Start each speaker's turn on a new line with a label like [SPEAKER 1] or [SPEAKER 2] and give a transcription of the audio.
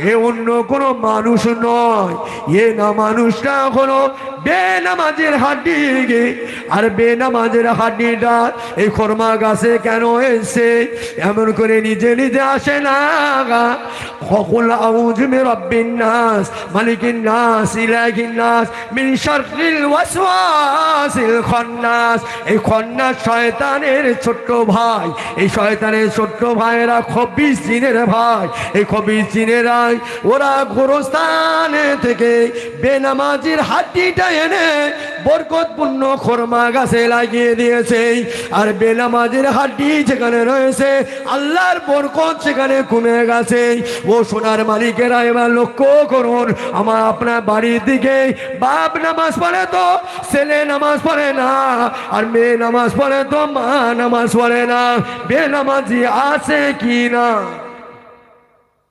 [SPEAKER 1] এ অন্য কোনো মানুষ নয়, এ না মানুষটা হলো বেনামাজের হাড্ডি। আর বেনামাজের হাড্ডিটা এই খরমা গাছে কেন এসে এমন করে নিজে নিজে আসে না। সকল আউযু বিরাব্বিন নাস মালিকিন নাস ইলাহিন নাস মিন শাররিল ওয়াসওয়াসিল খান্নাস। এই খান্নাস শয়তানের ছোট্ট ভাই, এই শয়তানের ছোট্ট ভাইয়েরা খবিস জিনের ভাই। এই খবিস জিনেরাই ওরা গোরস্থানে থেকে বেনামাজির হাড্ডিটা এনে বরকতপূর্ণ খরমা গাছে লাগিয়ে দিয়েছে। আর বেনামাজির হাড্ডি যেখানে রয়েছে আল্লাহর বরকত সেখানে কমে গেছে। ও সোনার মালিকেরা এবার লক্ষ্য করুন, আমার আপনার বাড়ির দিকে বাপ নামাজ পড়ে তো ছেলে নামাজ পড়ে না, আর মেয়ে নামাজ পড়ে তো মা নামাজ পড়ে না। বেনামাজি আছে কি না?